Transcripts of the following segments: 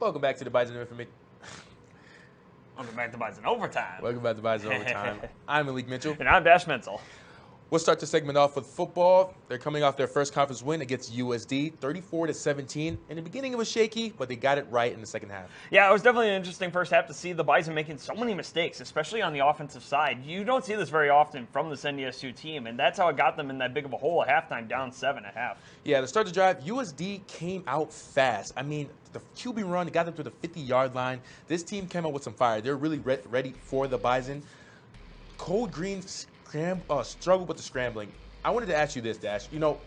Welcome back to the Bison Information. Welcome back to Bison Overtime. Welcome back to Bison Overtime. I'm Malik Mentzel. And I'm Mentzel. We'll start the segment off with football. They're coming off their first conference win against USD, 34-17. In the beginning, it was shaky, but they got it right in the second half. Yeah, it was definitely an interesting first half to see the Bison making so many mistakes, especially on the offensive side. You don't see this very often from this NDSU team, and that's how it got them in that big of a hole at halftime, down 7 at half. Yeah, to start the drive, USD came out fast. I mean, the QB run got them to the 50-yard line. This team came out with some fire. They're really ready for the Bison. Cold Green struggled with the scrambling. I wanted to ask you this, Dash. You know,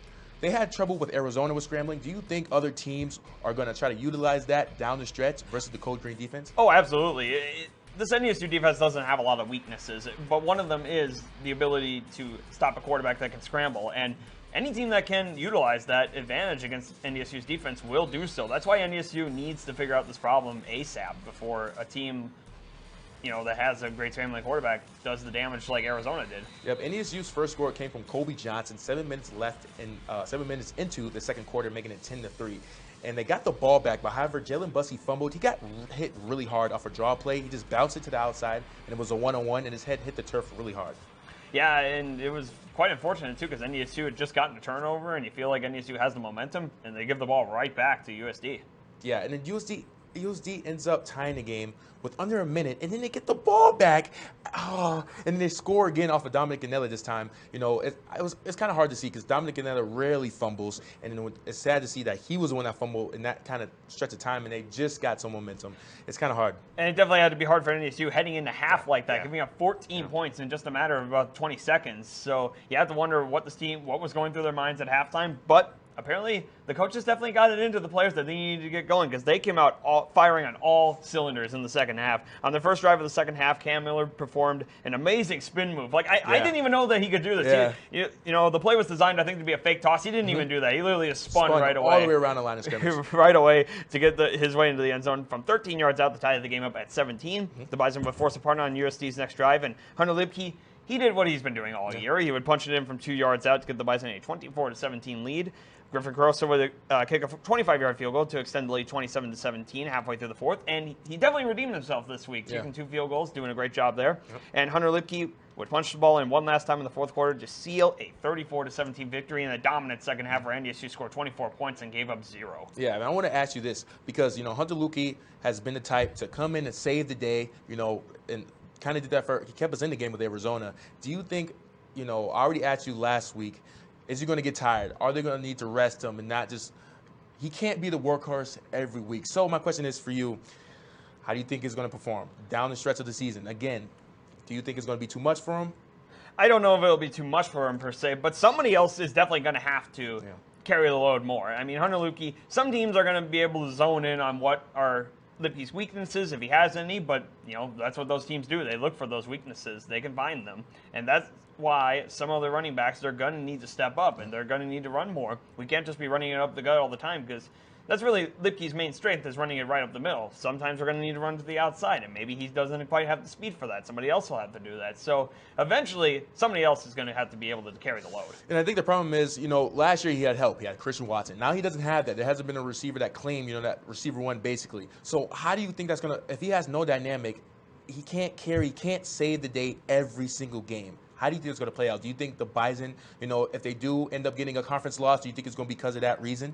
they had trouble with Arizona with scrambling. Do you think other teams are going to try to utilize that down the stretch versus the Cold Green defense? Oh, absolutely. This NDSU defense doesn't have a lot of weaknesses, but one of them is the ability to stop a quarterback that can scramble. And any team that can utilize that advantage against NDSU's defense will do so. That's why NDSU needs to figure out this problem ASAP before a team, you know, that has a great scrambling quarterback does the damage like Arizona did. Yep, NDSU's first score came from Colby Johnson. 7 minutes left in 7 minutes into the second quarter, making it 10-3. And they got the ball back, but however, Jalen Bussey fumbled. He got hit really hard off a draw play. He just bounced it to the outside, and it was a one-on-one, and his head hit the turf really hard. Yeah, and it was quite unfortunate, too, because NDSU had just gotten a turnover, and you feel like NDSU has the momentum, and they give the ball right back to USD. Yeah, and then USD ends up tying the game with under a minute, and then they get the ball back. And then they score again off of Dominic Ganella this time. You know, it's kind of hard to see because Dominic Ganella rarely fumbles, and then it's sad to see that he was the one that fumbled in that kind of stretch of time, and they just got some momentum. It's kind of hard. And it definitely had to be hard for NDSU heading into half like that, giving up 14 points in just a matter of about 20 seconds. So you have to wonder what was going through their minds at halftime, but apparently, the coaches definitely got it into the players that they needed to get going because they came out firing on all cylinders in the second half. On their first drive of the second half, Cam Miller performed an amazing spin move. Like, I didn't even know that he could do this. Yeah. You know, the play was designed, I think, to be a fake toss. He didn't even do that. He literally just spun right away. All the way around the line of scrimmage. Right away to get his way into the end zone from 13 yards out to tie the game up at 17. The Bison would force a punt on USD's next drive, and Hunter Lipke, he did what he's been doing all year. He would punch it in from 2 yards out to get the Bison a 24-17 lead. Griffin Carosa with a kick a 25-yard field goal to extend the lead 27-17 halfway through the fourth. And he definitely redeemed himself this week, taking 2 field goals, doing a great job there. Yep. And Hunter Lipke would punch the ball in one last time in the fourth quarter to seal a 34-17 victory in a dominant second half where NDSU scored 24 points and gave up 0. Yeah, and I want to ask you this because, you know, Hunter Lipke has been the type to come in and save the day, you know, and kind of did that he kept us in the game with Arizona. Do you think, you know, I already asked you last week, is he going to get tired? Are they going to need to rest him and not just – he can't be the workhorse every week. So my question is for you, how do you think he's going to perform down the stretch of the season? Again, do you think it's going to be too much for him? I don't know if it'll be too much for him per se, but somebody else is definitely going to have to carry the load more. I mean, Hunter Lipke, some teams are going to be able to zone in on what are Lipke's weaknesses if he has any, but, you know, that's what those teams do. They look for those weaknesses. They can find them, and that's why some of the running backs, they're going to need to step up and they're going to need to run more. We can't just be running it up the gut all the time because that's really Lipke's main strength is running it right up the middle. Sometimes we're going to need to run to the outside, and maybe he doesn't quite have the speed for that. Somebody else will have to do that. So eventually, somebody else is going to have to be able to carry the load. And I think the problem is, you know, last year he had help. He had Christian Watson. Now he doesn't have that. There hasn't been a receiver that claimed, you know, that receiver one basically. So how do you think that's going to – if he has no dynamic, he can't save the day every single game. How do you think it's going to play out? Do you think the Bison, you know, if they do end up getting a conference loss, do you think it's going to be because of that reason?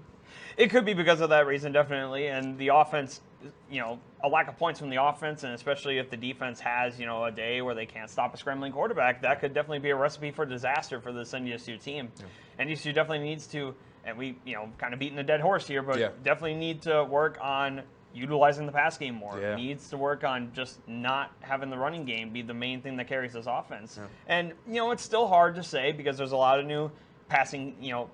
It could be because of that reason, definitely. And the offense, you know, a lack of points from the offense, and especially if the defense has, you know, a day where they can't stop a scrambling quarterback, that could definitely be a recipe for disaster for this NDSU team. Yeah. NDSU definitely needs to, and we, you know, kind of beating a dead horse here, but definitely need to work on utilizing the pass game more. Needs to work on just not having the running game be the main thing that carries this offense. And, you know, it's still hard to say because there's a lot of new passing, you know,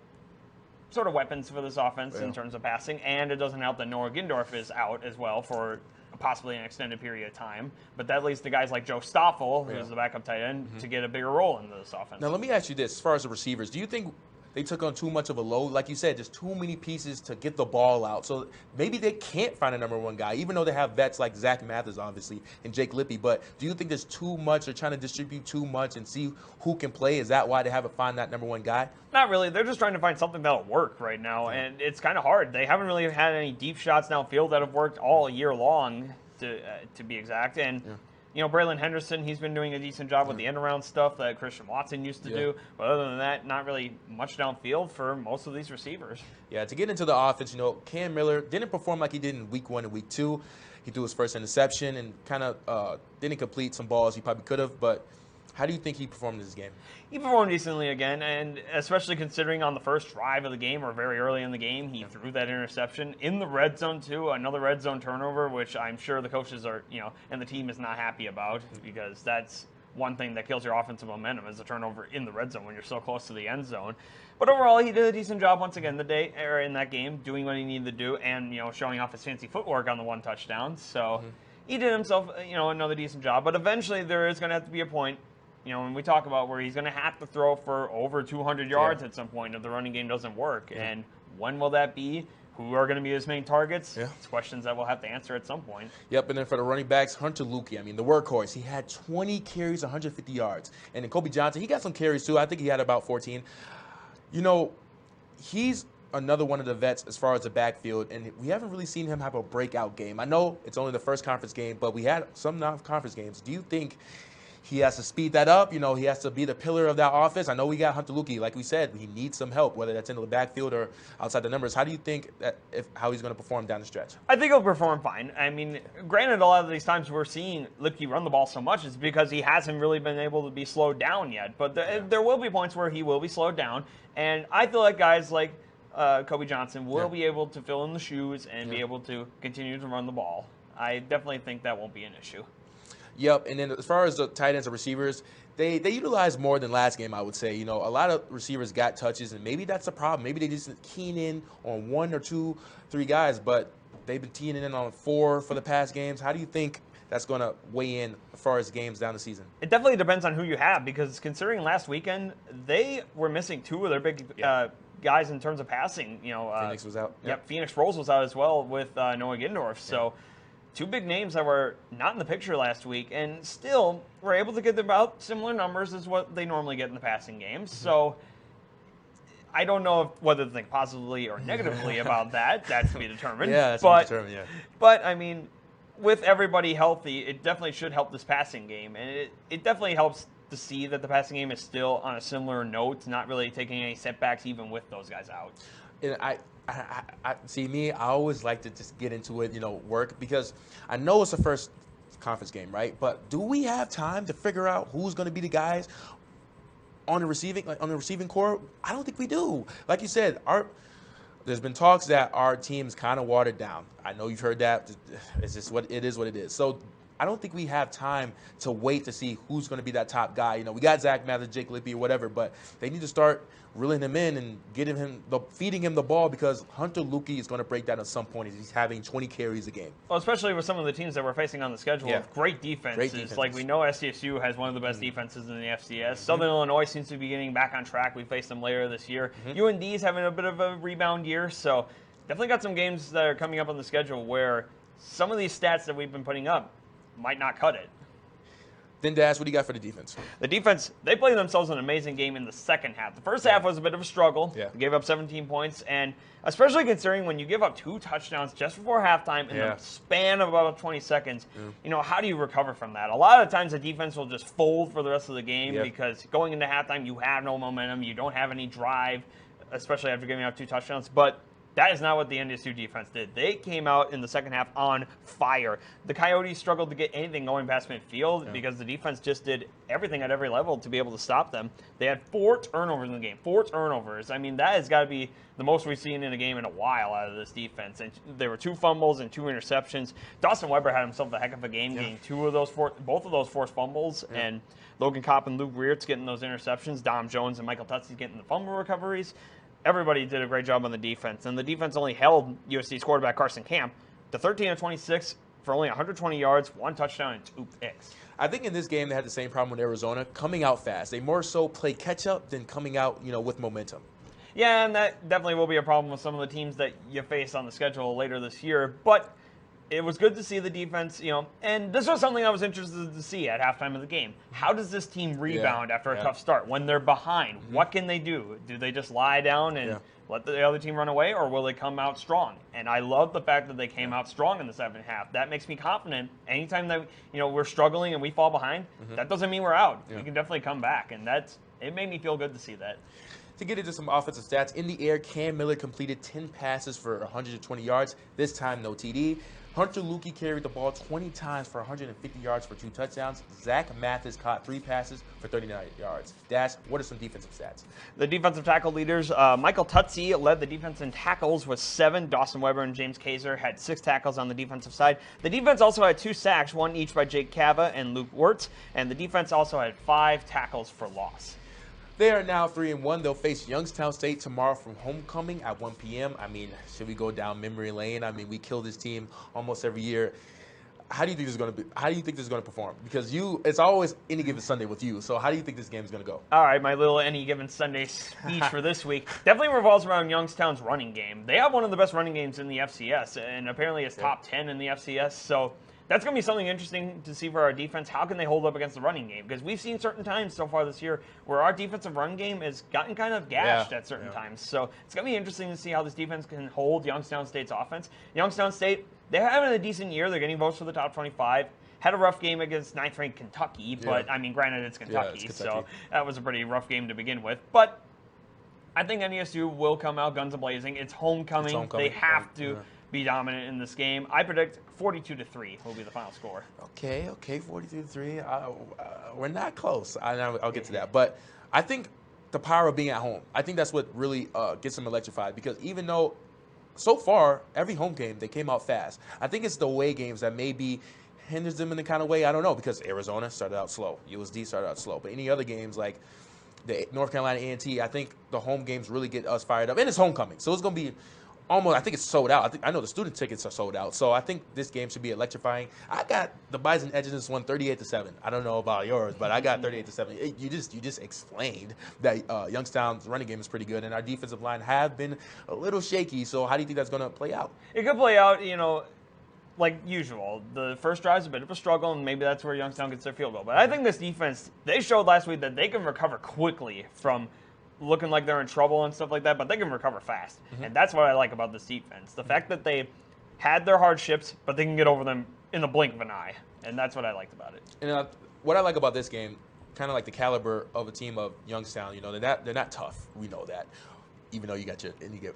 sort of weapons for this offense in terms of passing, and it doesn't help that Noah Gindorf is out as well for possibly an extended period of time. But that leads to guys like Joe Stoffel, who's the backup tight end, to get a bigger role in this offense. Now, let me ask you this. As far as the receivers, do you think they took on too much of a load. Like you said, just too many pieces to get the ball out. So maybe they can't find a number one guy, even though they have vets like Zach Mathis, obviously, and Jake Lippy. But do you think there's too much? They're trying to distribute too much and see who can play? Is that why they haven't found that number one guy? Not really. They're just trying to find something that'll work right now, and it's kind of hard. They haven't really had any deep shots downfield that have worked all year long, to be exact. And you know, Braylon Henderson, he's been doing a decent job with the end-around stuff that Christian Watson used to do. But other than that, not really much downfield for most of these receivers. Yeah, to get into the offense, you know, Cam Miller didn't perform like he did in week 1 and week 2. He threw his first interception and kind of didn't complete some balls he probably could have. But how do you think he performed in this game? He performed decently again, and especially considering on the first drive of the game or very early in the game, he threw that interception in the red zone too, another red zone turnover, which I'm sure the coaches are, you know, and the team is not happy about, because that's one thing that kills your offensive momentum is a turnover in the red zone when you're so close to the end zone. But overall, he did a decent job once again in that game, doing what he needed to do, and you know, showing off his fancy footwork on the one touchdown. So he did himself, you know, another decent job. But eventually, there is going to have to be a point, you know, when we talk about where he's going to have to throw for over 200 yards at some point if the running game doesn't work. And when will that be? Who are going to be his main targets? It's questions that we'll have to answer at some point. Yep, and then for the running backs, Hunter Lukey, I mean, the workhorse, he had 20 carries, 150 yards. And then Kobe Johnson, he got some carries too. I think he had about 14. You know, he's another one of the vets as far as the backfield, and we haven't really seen him have a breakout game. I know it's only the first conference game, but we had some non-conference games. Do you think he has to speed that up? You know, he has to be the pillar of that offense. I know we got Hunter Lukey. Like we said, he needs some help, whether that's in the backfield or outside the numbers. How do you think that how he's going to perform down the stretch? I think he'll perform fine. I mean, granted, a lot of these times we're seeing Lipke run the ball so much is because he hasn't really been able to be slowed down yet. But there will be points where he will be slowed down. And I feel like guys like Kobe Johnson will be able to fill in the shoes and be able to continue to run the ball. I definitely think that won't be an issue. Yep, and then as far as the tight ends and receivers, they utilize more than last game, I would say. You know, a lot of receivers got touches, and maybe that's a problem. Maybe they just keying in on 1 or 2, 3 guys, but they've been keying in on 4 for the past games. How do you think that's going to weigh in as far as games down the season? It definitely depends on who you have, because considering last weekend, they were missing 2 of their big guys in terms of passing. You know, Phoenix was out. Yep, Phoenix Rose was out as well with Noah Gindorf. So 2 big names that were not in the picture last week, and still were able to get about similar numbers as what they normally get in the passing games. So I don't know whether to think positively or negatively about that. That's to be determined. That's to be determined, But, I mean, with everybody healthy, it definitely should help this passing game. And it definitely helps to see that the passing game is still on a similar note, not really taking any setbacks even with those guys out. And I see me, I always like to just get into it, you know, work, because I know it's the first conference game, right? But do we have time to figure out who's going to be the guys on the receiving core? I don't think we do. Like you said, there's been talks that our team's kind of watered down. I know you've heard that. It's just what it is. So I don't think we have time to wait to see who's going to be that top guy. You know, we got Zach Mathis, Jake Lippy, or whatever, but they need to start reeling him in and feeding him the ball, because Hunter Lukey is going to break down at some point. He's having 20 carries a game. Well, especially with some of the teams that we're facing on the schedule with great defenses. Like we know SDSU has one of the best defenses in the FCS. Southern Illinois seems to be getting back on track. We face them later this year. UND is having a bit of a rebound year, so definitely got some games that are coming up on the schedule where some of these stats that we've been putting up might not cut it. Then, Dash, what do you got for the defense? The defense, they played themselves an amazing game in the second half. The first half was a bit of a struggle. They gave up 17 points, and especially considering when you give up 2 touchdowns just before halftime in the span of about 20 seconds, you know, how do you recover from that? A lot of times the defense will just fold for the rest of the game because going into halftime, you have no momentum, you don't have any drive, especially after giving up 2 touchdowns. But that is not what the NDSU defense did. They came out in the second half on fire. The Coyotes struggled to get anything going past midfield because the defense just did everything at every level to be able to stop them. They had 4 turnovers in the game. 4 turnovers. I mean, that has got to be the most we've seen in a game in a while out of this defense. And there were 2 fumbles and 2 interceptions. Dawson Weber had himself a heck of a game, getting both of those forced fumbles. And Logan Kopp and Luke Reertz getting those interceptions. Dom Jones and Michael Tutsey getting the fumble recoveries. Everybody did a great job on the defense, and the defense only held USC's quarterback Carson Camp to 13 of 26 for only 120 yards, 1 touchdown, and 2 picks. I think in this game they had the same problem with Arizona, coming out fast. They more so play catch-up than coming out, you know, with momentum. Yeah, and that definitely will be a problem with some of the teams that you face on the schedule later this year. But it was good to see the defense, and this was something I was interested to see at halftime of the game. How does this team rebound after a tough start when they're behind? What can they do? Do they just lie down and let the other team run away, or will they come out strong? And I love the fact that they came out strong in the second half. That makes me confident. Anytime that we're struggling and we fall behind, that doesn't mean we're out. We can definitely come back, and it made me feel good to see that. To get into some offensive stats, in the air, Malik completed 10 passes for 120 yards. This time, no TD. Hunter Lukey carried the ball 20 times for 150 yards for 2 touchdowns. Zach Mathis caught 3 passes for 39 yards. Dash, what are some defensive stats? The defensive tackle leaders, Michael Tutsi led the defense in tackles with 7. Dawson Weber and James Kaiser had 6 tackles on the defensive side. The defense also had 2 sacks, 1 each by Jake Cava and Luke Wirtz. And the defense also had 5 tackles for loss. They are now 3-1. They'll face Youngstown State tomorrow from homecoming at 1 p.m. I mean, should we go down memory lane? I mean, we kill this team almost every year. How do you think this is going to be? How do you think this is going to perform? Because it's always any given Sunday with you. So how do you think this game is going to go? All right, my little any given Sunday speech for this week definitely revolves around Youngstown's running game. They have one of the best running games in the FCS, and apparently it's top 10 in the FCS. So that's going to be something interesting to see for our defense. How can they hold up against the running game? Because we've seen certain times so far this year where our defensive run game has gotten kind of gashed at certain times. So it's going to be interesting to see how this defense can hold Youngstown State's offense. Youngstown State, they're having a decent year. They're getting votes for the top 25. Had a rough game against 9th-ranked Kentucky, but, I mean, granted, it's Kentucky, so that was a pretty rough game to begin with. But I think NDSU will come out guns a-blazing. It's homecoming. They have to be dominant in this game. I predict 42-3 will be the final score. Okay, 42-3. We're not close. I'll get to that. But I think the power of being at home, I think that's what really gets them electrified, because even though so far every home game they came out fast, I think it's the away games that maybe hinders them in the kind of way, I don't know, because Arizona started out slow. USD started out slow. But any other games like the North Carolina A&T, I think the home games really get us fired up. And it's homecoming, so it's going to be almost, I think it's sold out. I know the student tickets are sold out, so I think this game should be electrifying. I got the Bison edging this one 38-7. I don't know about yours, but I got 38-7. You just explained that Youngstown's running game is pretty good, and our defensive line have been a little shaky. So how do you think that's going to play out? It could play out, like usual. The first drive's a bit of a struggle, and maybe that's where Youngstown gets their field goal. But I think this defense, they showed last week that they can recover quickly from looking like they're in trouble and stuff like that, but they can recover fast. And that's what I like about this defense. The fact that they had their hardships, but they can get over them in the blink of an eye. And that's what I liked about it. And what I like about this game, kind of like the caliber of a team of Youngstown, they're not tough. We know that, even though you got your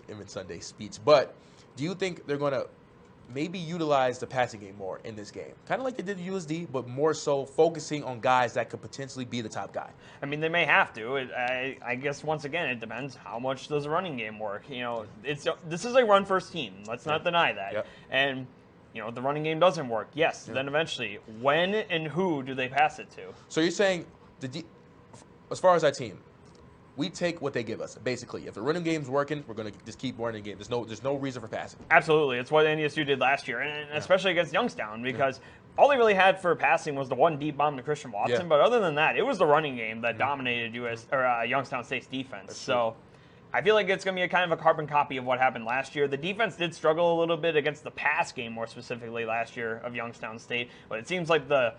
Emmett Sunday speech. But do you think they're going to maybe utilize the passing game more in this game? Kind of like they did USD, but more so focusing on guys that could potentially be the top guy. I mean, they may have to. I guess, once again, it depends how much does the running game work. This is a run-first team. Let's not deny that. Yep. And, the running game doesn't work. Yes, then eventually, when and who do they pass it to? So you're saying, as far as our team, we take what they give us, basically. If the running game's working, we're going to just keep running the game. There's no reason for passing. Absolutely. It's what NDSU did last year, and especially against Youngstown, because all they really had for passing was the one deep bomb to Christian Watson. But other than that, it was the running game that dominated Youngstown State's defense. So I feel like it's going to be a kind of a carbon copy of what happened last year. The defense did struggle a little bit against the pass game, more specifically last year of Youngstown State, but it seems like the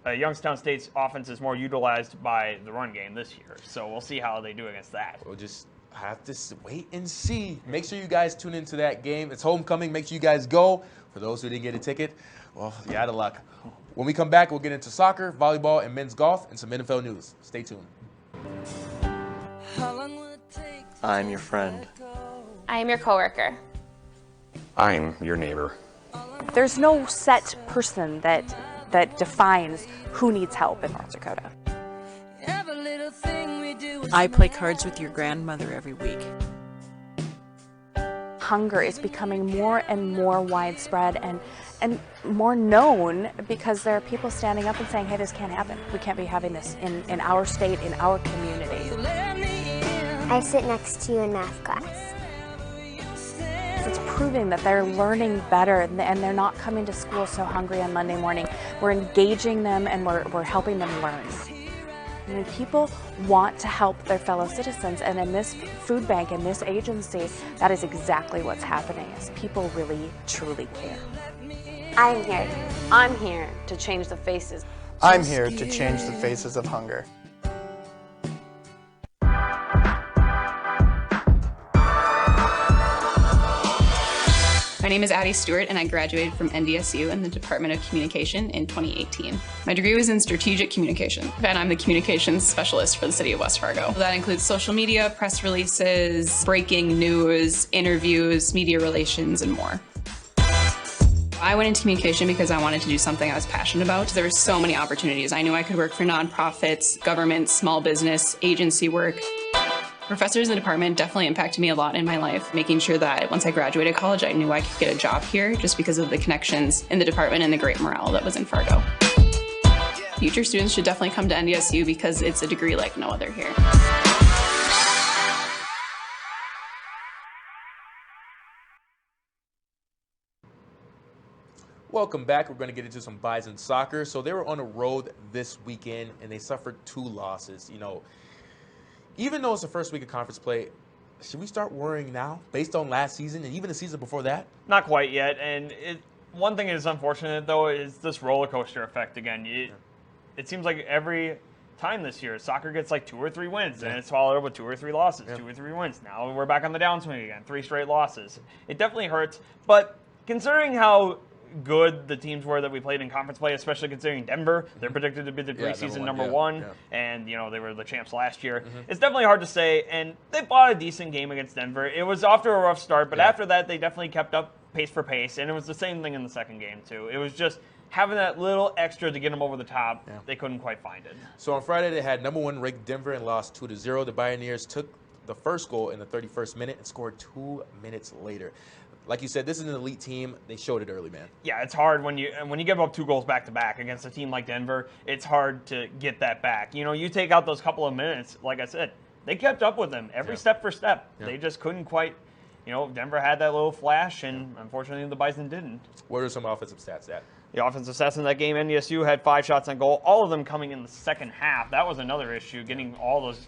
Youngstown State's offense is more utilized by the run game this year. So we'll see how they do against that. We'll just have to wait and see. Make sure you guys tune into that game. It's homecoming. Make sure you guys go. For those who didn't get a ticket, well, you're out of luck. When we come back, we'll get into soccer, volleyball, and men's golf, and some NFL news. Stay tuned. I'm your friend. I am your coworker. I'm your neighbor. There's no set person that defines who needs help in North Dakota. I play cards with your grandmother every week. Hunger is becoming more and more widespread and more known because there are people standing up and saying, hey, this can't happen. We can't be having this in our state, in our community. I sit next to you in math class. It's proving that they're learning better and they're not coming to school so hungry on Monday morning. We're engaging them and we're helping them learn. I mean, people want to help their fellow citizens, and in this food bank, in this agency, that is exactly what's happening, is people really, truly care. I'm here. I'm here to change the faces. I'm here to change the faces of hunger. My name is Addie Stewart, and I graduated from NDSU in the Department of Communication in 2018. My degree was in strategic communication, and I'm the communications specialist for the city of West Fargo. That includes social media, press releases, breaking news, interviews, media relations, and more. I went into communication because I wanted to do something I was passionate about. There were so many opportunities. I knew I could work for nonprofits, government, small business, agency work. Professors in the department definitely impacted me a lot in my life, making sure that once I graduated college, I knew I could get a job here just because of the connections in the department and the great morale that was in Fargo. Future students should definitely come to NDSU because it's a degree like no other here. Welcome back. We're going to get into some Bison soccer. So they were on the road this weekend, and they suffered 2 losses. You know, even though it's the first week of conference play, should we start worrying now based on last season and even the season before that? Not quite yet. And one thing that is unfortunate, though, is this roller coaster effect again. It seems like every time this year, soccer gets like 2 or 3 wins, and it's followed up with 2 or 3 losses, 2 or 3 wins. Now we're back on the downswing again, 3 straight losses. It definitely hurts. But considering how good the teams were that we played in conference play, especially considering Denver, they're predicted to be the preseason number one, and you know they were the champs last year. It's definitely hard to say, and they fought a decent game against Denver. It was off to a rough start, but after that they definitely kept up pace for pace, and it was the same thing in the second game too. It was just having that little extra to get them over the top. They couldn't quite find it. So on Friday they had number 1 ranked Denver and lost 2-0. The Pioneers took the first goal in the 31st minute and scored 2 minutes later. Like you said, this is an elite team. They showed it early, man. Yeah, it's hard when you give up 2 goals back to back against a team like Denver. It's hard to get that back. You know, you take out those couple of minutes. Like I said, they kept up with them every step for step. They just couldn't quite. You know, Denver had that little flash, and unfortunately the Bison didn't. What are some offensive stats at? The offensive stats in that game, NDSU had 5 shots on goal, all of them coming in the second half. That was another issue, getting all those,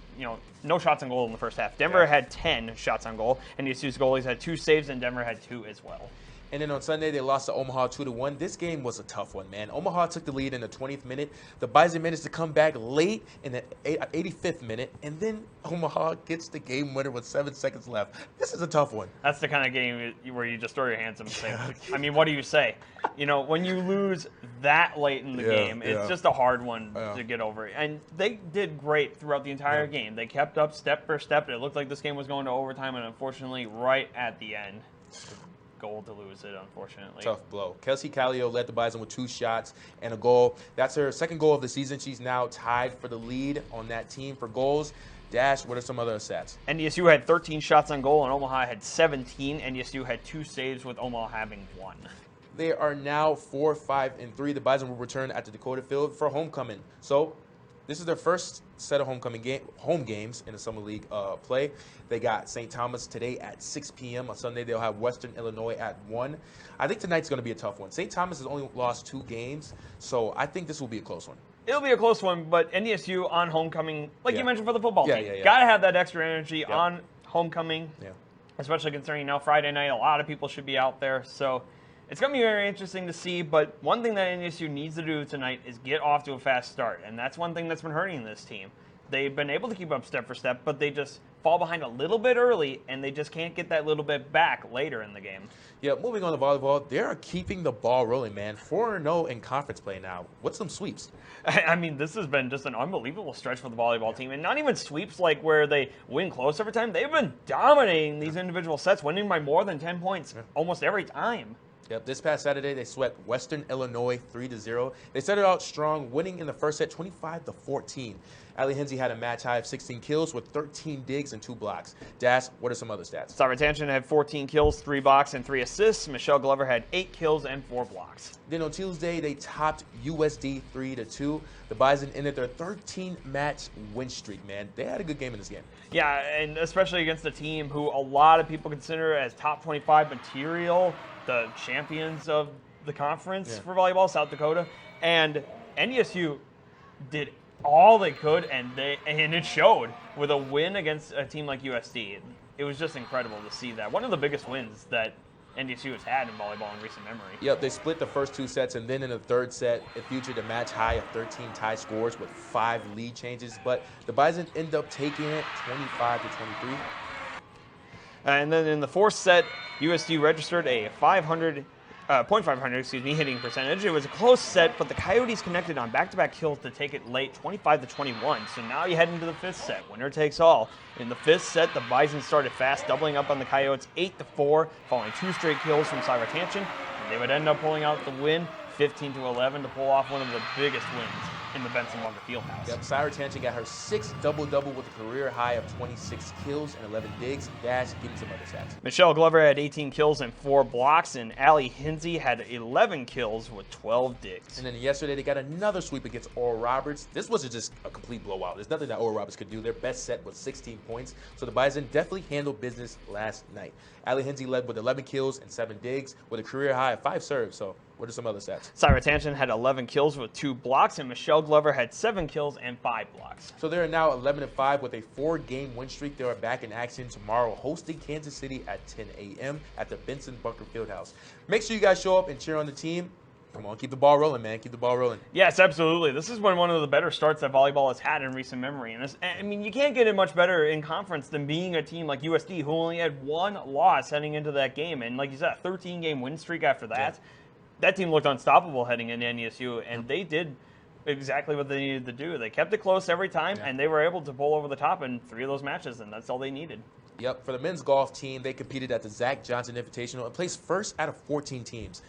no shots on goal in the first half. Denver had 10 shots on goal. NDSU's goalies had 2 saves, and Denver had 2 as well. And then on Sunday, they lost to Omaha 2-1. This game was a tough one, man. Omaha took the lead in the 20th minute. The Bison managed to come back late in the 85th minute, and then Omaha gets the game winner with 7 seconds left. This is a tough one. That's the kind of game where you just throw your hands up and say, I mean, what do you say? You know, when you lose that late in the game, it's just a hard one to get over. And they did great throughout the entire game. They kept up step for step. It looked like this game was going to overtime, and unfortunately, right at the end, goal to lose it, unfortunately. Tough blow. Kelsey Callio led the Bison with 2 shots and a goal. That's her second goal of the season. She's now tied for the lead on that team for goals. Dash, what are some other stats? NDSU had 13 shots on goal, and Omaha had 17. NDSU had 2 saves, with Omaha having 1. They are now 4-5-3. The Bison will return at the Dakota Field for homecoming. So this is their first set of home games in the Summer League play. They got St. Thomas today at 6 p.m. On Sunday, they'll have Western Illinois at 1. I think tonight's going to be a tough one. St. Thomas has only lost 2 games, so I think this will be a close one. It'll be a close one, but NDSU on homecoming, like you mentioned for the football team, got to have that extra energy on homecoming, especially considering now Friday night, a lot of people should be out there. So it's going to be very interesting to see, but one thing that NDSU needs to do tonight is get off to a fast start, and that's one thing that's been hurting this team. They've been able to keep up step for step, but they just fall behind a little bit early, and they just can't get that little bit back later in the game. Yeah, moving on to volleyball, they are keeping the ball rolling, man. 4-0 in conference play now. What's some sweeps? I mean, this has been just an unbelievable stretch for the volleyball team, and not even sweeps like where they win close every time. They've been dominating these individual sets, winning by more than 10 points almost every time. Yep, this past Saturday, they swept Western Illinois 3-0. They started out strong, winning in the first set 25-14. Ali Henze had a match high of 16 kills with 13 digs and 2 blocks. Das, what are some other stats? Sarah Tanchin had 14 kills, 3 blocks, and 3 assists. Michelle Glover had 8 kills and 4 blocks. Then on Tuesday, they topped USD 3-2. The Bison ended their 13-match win streak, man. They had a good game in this game. Yeah, and especially against a team who a lot of people consider as top 25 material, the champions of the conference for volleyball, South Dakota. And NDSU did all they could, and it showed with a win against a team like USD. It was just incredible to see that. One of the biggest wins that NDSU has had in volleyball in recent memory. Yep, they split the first 2 sets, and then in the third set, it featured a match high of 13 tie scores with 5 lead changes. But the Bison end up taking it 25-23. And then in the fourth set, USD registered a .500 hitting percentage. It was a close set, but the Coyotes connected on back-to-back kills to take it late, 25-21. So now you head into the fifth set. Winner takes all. In the fifth set, the Bison started fast, doubling up on the Coyotes 8-4, following 2 straight kills from Syra Tanchin. And they would end up pulling out the win, 15-11, to pull off one of the biggest wins in the Benson Walker Fieldhouse. Yep, Syra Tanchin got her 6th double-double with a career high of 26 kills and 11 digs. Dash, give me some other stats. Michelle Glover had 18 kills and 4 blocks, and Allie Hinsey had 11 kills with 12 digs. And then yesterday, they got another sweep against Oral Roberts. This wasn't just a complete blowout. There's nothing that Oral Roberts could do. Their best set was 16 points. So the Bison definitely handled business last night. Allie Hinsey led with 11 kills and 7 digs with a career high of 5 serves. So what are some other stats? Syra Tanchin had 11 kills with 2 blocks, and Michelle Glover had 7 kills and 5 blocks. So they're now 11-5 with a 4-game win streak. They are back in action tomorrow, hosting Kansas City at 10 a.m. at the Benson Bunker Fieldhouse. Make sure you guys show up and cheer on the team. Come on, keep the ball rolling, man. Keep the ball rolling. Yes, absolutely. This has been one of the better starts that volleyball has had in recent memory. And I mean, you can't get it much better in conference than being a team like USD, who only had 1 loss heading into that game. And like you said, a 13-game win streak after that. Yeah. That team looked unstoppable heading into NDSU, and they did exactly what they needed to do. They kept it close every time, and they were able to pull over the top in 3 of those matches, and that's all they needed. Yep, for the men's golf team, they competed at the Zach Johnson Invitational and placed first out of 14 teams.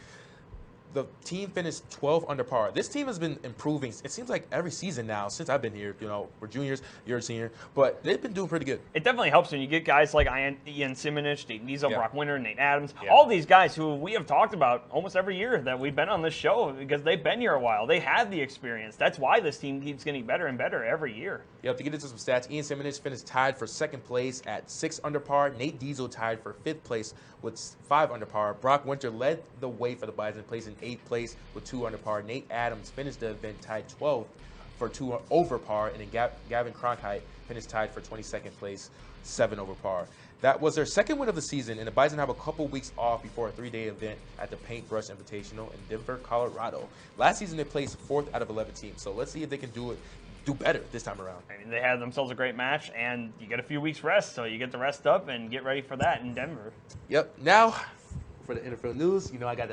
The team finished 12 under par. This team has been improving. It seems like every season now since I've been here. You know, we're juniors, you're a senior, but they've been doing pretty good. It definitely helps when you get guys like Ian Simonich, Dayton Diesel, Brock Winter, Nate Adams, all these guys who we have talked about almost every year that we've been on this show because they've been here a while. They have the experience. That's why this team keeps getting better and better every year. Yep, to get into some stats, Ian Simonich finished tied for 2nd place at 6 under par. Nate Diesel tied for 5th place with 5 under par. Brock Winter led the way for the Bison, placing 8th place with 2 under par. Nate Adams finished the event tied 12th for 2 over par, and then Gavin Cronkite finished tied for 22nd place, 7 over par. That was their 2nd win of the season, and the Bison have a couple weeks off before a 3-day event at the Paintbrush Invitational in Denver, Colorado. Last season, they placed 4th out of 11 teams, so let's see if they can do better this time around. I mean, they had themselves a great match, and you get a few weeks rest, so you get to rest up and get ready for that in Denver. Yep. Now, for the NFL news, you know, I got.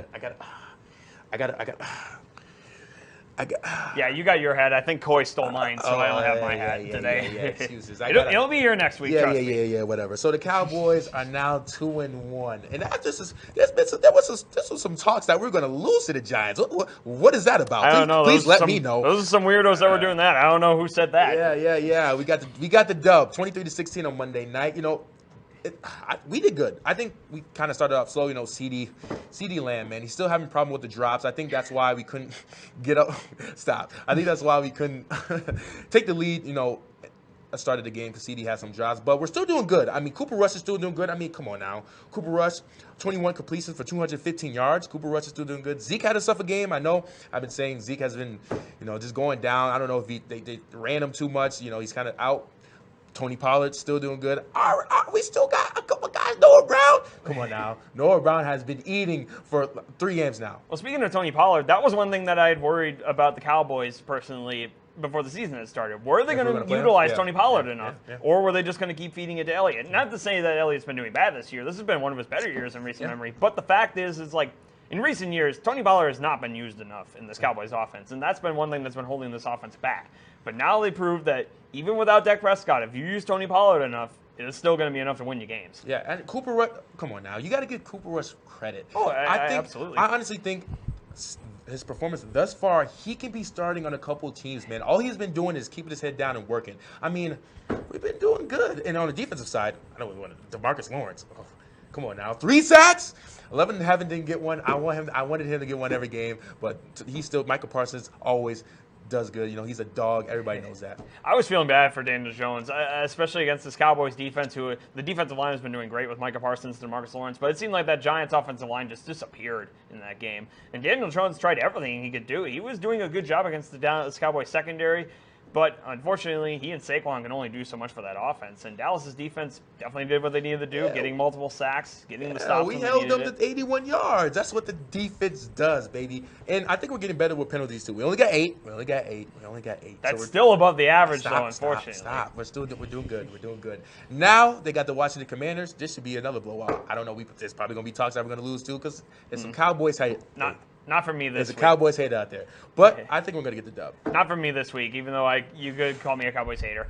Yeah, you got your hat. I think Coy stole mine, so I only have my hat today. Yeah, excuses. It'll be here next week. Yeah, whatever. So the Cowboys are now 2-1, and that just there was some talks that we were going to lose to the Giants. What is that about? I don't know. Please let me know. Those are some weirdos that were doing that. I don't know who said that. Yeah. We got the dub, 23-16 on Monday night. You know. We did good. I think we kind of started off slow. You know, CD Lamb, man, he's still having a problem with the drops. I think that's why we couldn't get up. Stop. I think that's why we couldn't take the lead. You know, I started the game because CD had some drops, but we're still doing good. I mean, Cooper Rush is still doing good. I mean, come on now. Cooper Rush, 21 completions for 215 yards. Cooper Rush is still doing good. Zeke had a suffer game. I know I've been saying Zeke has been, you know, just going down. I don't know if they ran him too much. You know, he's kind of out. Tony Pollard still doing good. We still got a couple guys. Noah Brown. Come on now. Noah Brown has been eating for 3 games now. Well, speaking of Tony Pollard, that was one thing that I had worried about the Cowboys personally before the season had started. Were they going to utilize Tony Pollard enough? Or were they just going to keep feeding it to Elliott? Not to say that Elliott's been doing bad this year. This has been one of his better years in recent memory. But the fact is like, in recent years, Tony Pollard has not been used enough in this Cowboys offense, and that's been one thing that's been holding this offense back. But now they proved that even without Dak Prescott, if you use Tony Pollard enough, it is still going to be enough to win you games. Yeah, and Cooper Rush, come on now. You got to give Cooper Rush credit. Oh, absolutely. I honestly think his performance thus far, he can be starting on a couple teams, man. All he's been doing is keeping his head down and working. I mean, we've been doing good. And on the defensive side, I know we wanted DeMarcus Lawrence. Oh, come on now. 3 sacks? 11 didn't get one. I wanted him to get one every game, but he's still, Michael Parsons always does good. You know, he's a dog. Everybody knows that. I was feeling bad for Daniel Jones, especially against this Cowboys defense, who the defensive line has been doing great with Micah Parsons and DeMarcus Lawrence, but it seemed like that Giants offensive line just disappeared in that game. And Daniel Jones tried everything he could do. He was doing a good job against the Dallas Cowboys secondary. But unfortunately, he and Saquon can only do so much for that offense. And Dallas's defense definitely did what they needed to do, getting multiple sacks, getting the stops. We held them to 81 yards. That's what the defense does, baby. And I think we're getting better with penalties, too. We only got 8. That's still above the average, though, unfortunately. Stop. We're doing good. We're doing good. Now they got the Washington Commanders. This should be another blowout. I don't know. There's probably going to be talks that we're going to lose, too, because there's some Cowboys hate. Not for me this week. There's a Cowboys hate out there. But I think we're going to get the dub. Not for me this week, even though you could call me a Cowboys hater.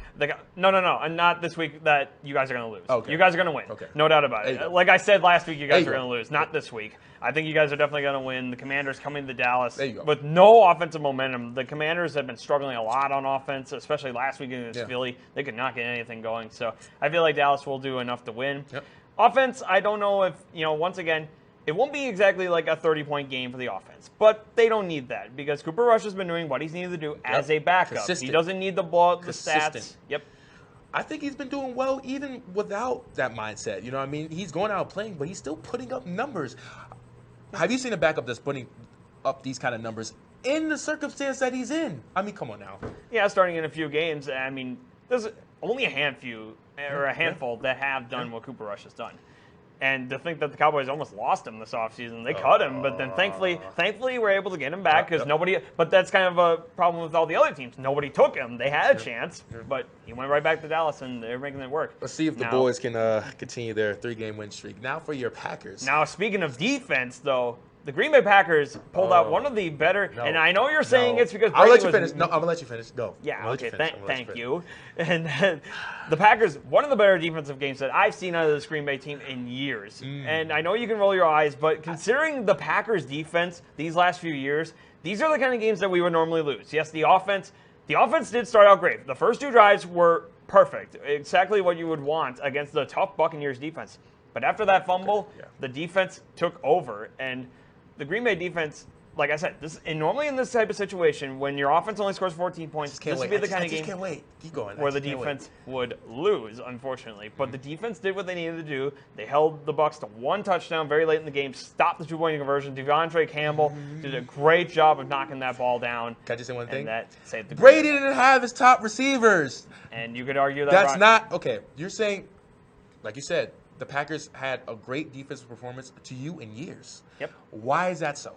No. And not this week that you guys are going to lose. Okay. You guys are going to win. Okay. No doubt about it. Like I said last week, you guys are going to lose. Not this week. I think you guys are definitely going to win. The Commanders coming to Dallas with no offensive momentum. The Commanders have been struggling a lot on offense, especially last week against Philly. They could not get anything going. So I feel like Dallas will do enough to win. Yep. Offense, I don't know if, once again, it won't be exactly like a 30-point game for the offense, but they don't need that because Cooper Rush has been doing what he's needed to do as a backup. Consistent. He doesn't need the stats. Yep. I think he's been doing well even without that mindset. You know what I mean? He's going out playing, but he's still putting up numbers. Have you seen a backup that's putting up these kind of numbers in the circumstance that he's in? I mean, come on now. Yeah, starting in a few games. I mean, there's only a handful that have done what Cooper Rush has done. And to think that the Cowboys almost lost him this offseason. They cut him, but then thankfully we're able to get him back because nobody – but that's kind of a problem with all the other teams. Nobody took him. They had a chance, but he went right back to Dallas, and they're making it work. Let's see if the boys can continue their 3-game win streak. Now for your Packers. Now, speaking of defense, though, the Green Bay Packers pulled out one of the better – and I know you're saying it's because I'll let you finish. No, I'm going to let you finish. Go. Yeah, okay, thank you. And the Packers, one of the better defensive games that I've seen out of this Green Bay team in years. And I know you can roll your eyes, but considering the Packers' defense these last few years, these are the kind of games that we would normally lose. Yes, the offense did start out great. The first 2 drives were perfect, exactly what you would want against the tough Buccaneers defense. But after that fumble, the defense took over, and the Green Bay defense, like I said, normally in this type of situation, when your offense only scores 14 points, this would be the kind of game where the defense would lose, unfortunately. But the defense did what they needed to do. They held the Bucs to 1 touchdown very late in the game, stopped the 2-point conversion. Devontae Campbell did a great job of knocking that ball down. Can I just say one thing? And that saved the Brady didn't have his top receivers. And you could argue that that's not okay. You're saying, like you said, the Packers had a great defensive performance to you in years. Yep. Why is that so?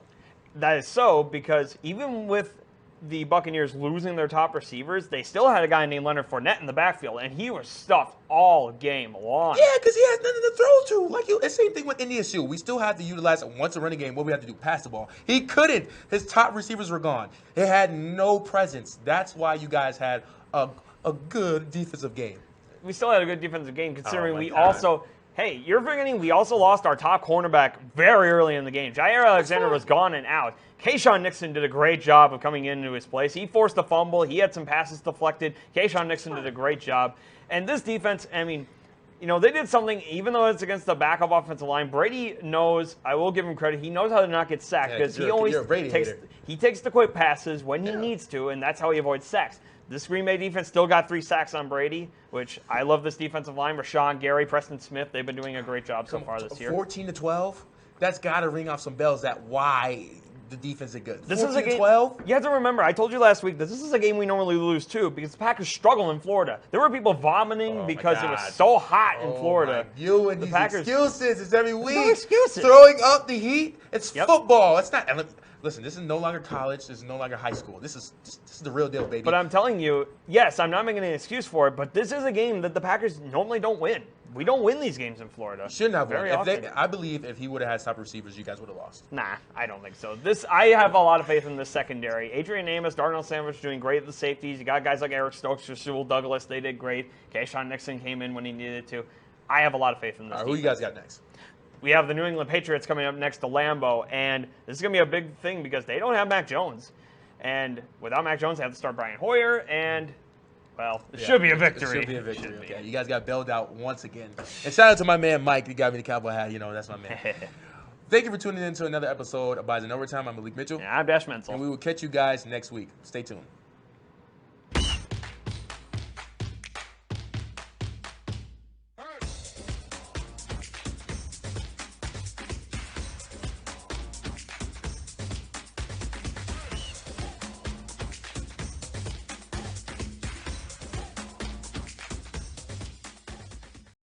That is so because even with the Buccaneers losing their top receivers, they still had a guy named Leonard Fournette in the backfield, and he was stuffed all game long. Yeah, because he has nothing to throw to. Like the same thing with NDSU. We still had to utilize once a running game. What we had to do, pass the ball. He couldn't. His top receivers were gone. They had no presence. That's why you guys had a good defensive game. We still had a good defensive game, considering we also. Hey, you're forgetting we also lost our top cornerback very early in the game. Jair Alexander was gone and out. Kayshawn Nixon did a great job of coming into his place. He forced a fumble. He had some passes deflected. Kayshawn Nixon did a great job. And this defense, I mean, they did something, even though it's against the backup offensive line. Brady knows, I will give him credit, he knows how to not get sacked because he always takes the quick passes when he needs to, and that's how he avoids sacks. This Green Bay defense still got 3 sacks on Brady, which I love this defensive line. Rashawn Gary, Preston Smith, they've been doing a great job so far this year. 14-12, that's got to ring off some bells that why the defense is good. This is a game. 12. You have to remember, I told you last week that this is a game we normally lose too because the Packers struggle in Florida. There were people vomiting because it was so hot in Florida. You and these excuses. It's every week. No excuses. Throwing up the heat. It's football. It's not. Listen, this is no longer college. This is no longer high school. This is the real deal, baby. But I'm telling you, yes, I'm not making an excuse for it, but this is a game that the Packers normally don't win. We don't win these games in Florida. Shouldn't have won. I believe if he would have had top receivers, you guys would have lost. Nah, I don't think so. I have a lot of faith in this secondary. Adrian Amos, Darnell Sanders doing great at the safeties. You got guys like Eric Stokes, Rasul Douglas. They did great. Kayshawn Nixon came in when he needed to. I have a lot of faith in this. All right, who you guys got next? We have the New England Patriots coming up next to Lambeau, and this is going to be a big thing because they don't have Mac Jones. And without Mac Jones, they have to start Brian Hoyer, and, well, it should be a victory. It should be a victory. Okay, you guys got bailed out once again. And shout out to my man Mike. He got me the cowboy hat. That's my man. Thank you for tuning in to another episode of Bison Overtime. I'm Malik Mitchell. And I'm Dash Mentzel. And we will catch you guys next week. Stay tuned.